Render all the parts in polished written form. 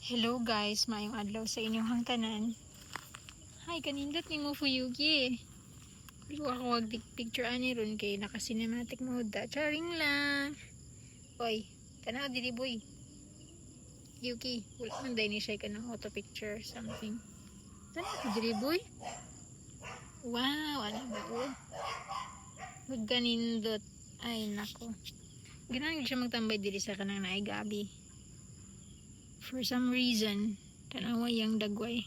Hello guys, maayong adlaw sa inyong hangtanan. Hi, kanindot ni mo Fuyugi. Pero ako wag picture ani ron kay naka cinematic mode da. Charing lang. Oy, tanaw dili boy. Yuki, wala man dai ni siya ka ng auto picture something. Tanaw dili boy. Wow, ano ba to? Wag kanindot. Ay nako. Ganahan siya magtambay diri sa kanang naay gabi. For some reason, tanawa yang dagway.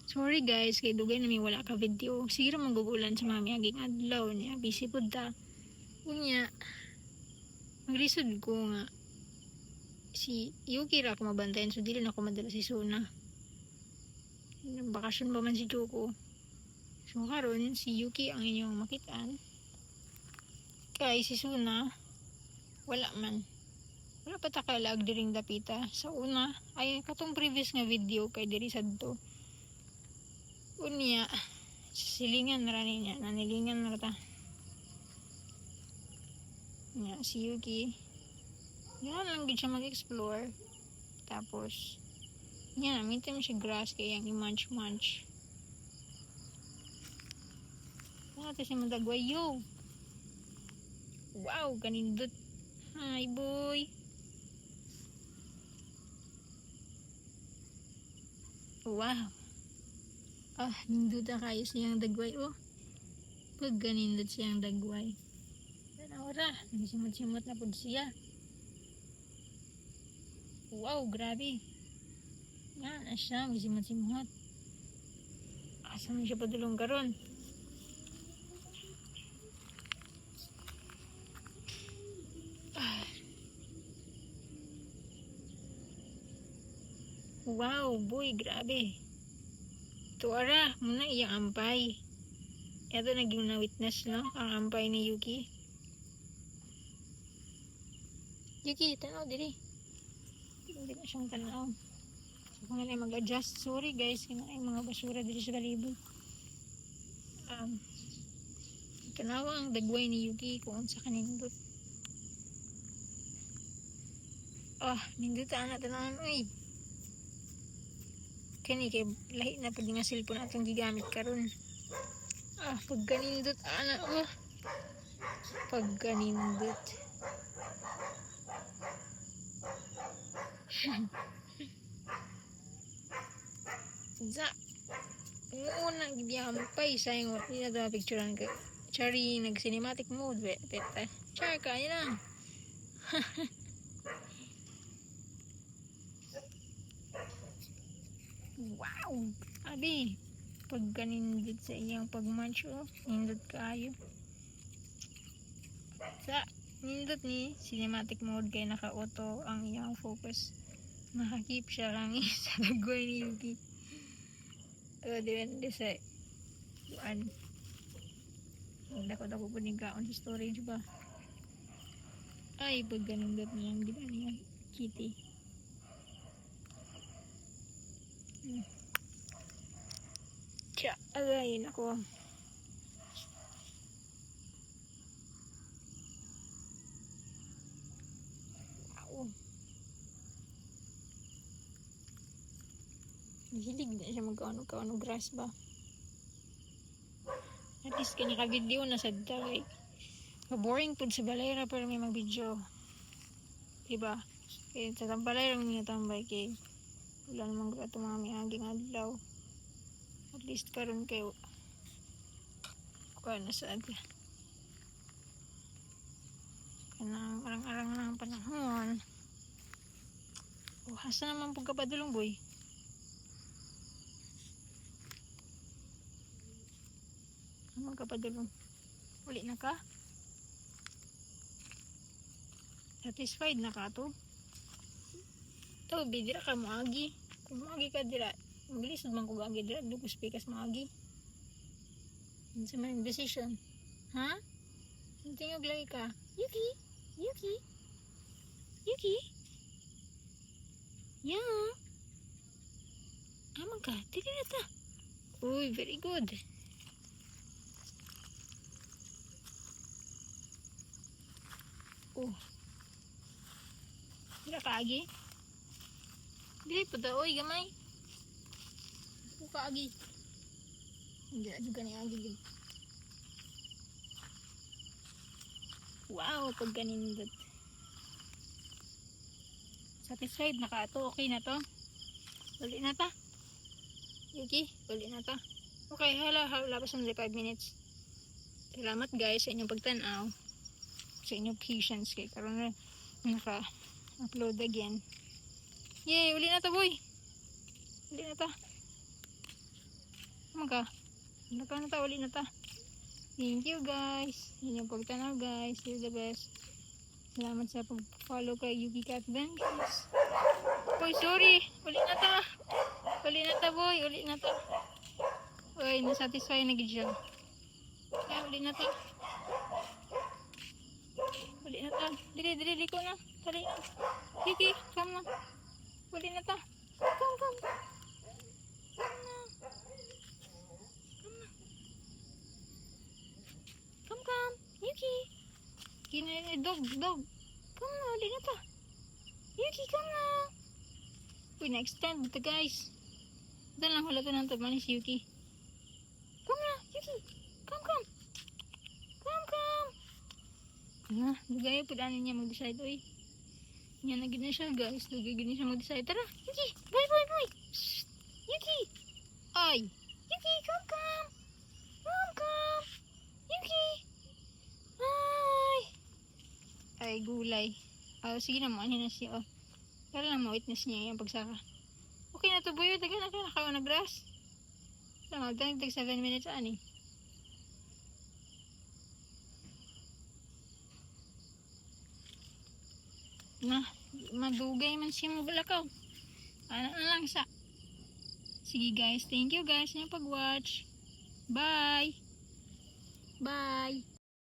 Sorry guys, kay dugay na may wala ka video. Sige ra magugulan sa mami aging adlaw niya. Busy pud ta. Unya, maglisod ko nga si Yuki ra ako mabantayan, so dili na ako madala si Suna. Bakasyon ba man si Joko? So karon si Yuki ang inyong makitaan. Kay si Suna wala man. Wala pa ta kalag diring dapita. Sa una, ay katong previous nga video kay diri sadto. Unya, silingan na rin niya. Nanilingan na ta. Nya, si Yuki. Yan lang gid siya mag-explore. Tapos, yan, mintam siya grass kaya yung i-munch-munch. Natin siya madagway. Yo! Wow, kanindot. Hi, boy! Wow! Ah, nindot na kayo siyang dagway, oh. Pag ganindot siyang dagway. Ora, nagsimot-simot na po siya. Wow, grabe. Yan, asya, nagsimot-simot. Asa mo siya padulong karon? Wow, boy, grabe. Tuara, muna iyang ampay. Ito naging na-witness, no? Ang ampay ni Yuki. Yuki, tanaw, diri. Hindi na siyang tanaw. So, kung na mag-adjust. Sorry, guys. Kinain mga basura diri sa galibot. Tanawa ang dagway ni Yuki kung sa kanindot. Nindot na tanawan, uy. Kani kay lahi na pud nga cellphone atong gigamit karon. Pagkanindot ana pagkanindot. Za. Una gibiyam pa sayang wa ina da picturean ka. Chari nag cinematic mode beta. Char ka na. Wow! Abi, pag ganindot sa iyang pagmancho, nindot kayo. Sa nindot ni cinematic mode kay naka-auto ang iyang focus. Nakakip siya lang sa dagway ni Yuki. Depende sa kuan. Dako-dako po ni kaon sa storage ba? Ay, pag ganindot niyang gina niya kitty. Tiya, agayin ako. Wow. Hilig na siya magkaano grass ba? At least kanya ka-video na sa dagay. Boring po sa balayra pero may mag-video. Diba? Kaya sa tambalay lang niya tambay kay wala namang grato mga may aging adlaw. At least karon kayo kuha na sa atin. Kanang arang-arang na ang panahon. Hasa naman po kapadulong boy. Naman kapadulong. Uli na ka? Satisfied na ka to? Ito, bidira ka moagi. Kung moagi ka dira, mabilis naman ko gagi dira. Dugos pikas moagi. Ano sa may decision? Ha? Tingog lagi ka. Yuki? Yuki? Yuki? Yeah. Amang ka. Dili na ta. Uy, very good. Dira ka agi? Dili po da, oy, gamay. Buka agi. Hindi na juga ni agi. Wow, pag ganindot. Satisfied na ka to. Okay na to. Uli na ta. Yuki, uli na ta. Okay, hala pa sa 5 minutes. Salamat guys sa inyong pagtanaw. Sa inyong patience kay karon na naka-upload again. Yay, uli na ta boy. Uli na ta. Maka. Naka na ta, uli na ta. Thank you guys. Inyong pagtanaw guys. You're the best. Salamat sa pag-follow kay Yuki Cat Adventures. Boy, sorry. Uli na ta. Uli na ta boy. Uli na ta. Uy, nasatisfy na gid siya. Kaya uli na ta. Uli na ta. Dili, liko na. Tali na. Yuki, come na. Uli na ta. Come. Come na. Come. Yuki. Kina dog. Come na, uli na ta. Yuki, come na. Uy, na-extend ito guys. Ito lang hula ito ng tabanis Yuki. Come na, Yuki. Come. Na, dugay po daanin niya mag-decide. Uy. Yan na gid na siya guys. Dugay gid na siya mag-decide. Tara, Yuki. Boy. Shh. Yuki. Ay. Yuki, come. Yuki. Ay, gulay. Sige na mo, ano na siya, oh. Para lang ma-witness niya yung pagsaka. Okay na to, boy. Tagal na ka, nakawa na grass. Tama, tag 7 minutes, ani. Na, madugay man siya maglakaw. Ano na lang sa. Sige guys, thank you guys sa pag-watch. Bye.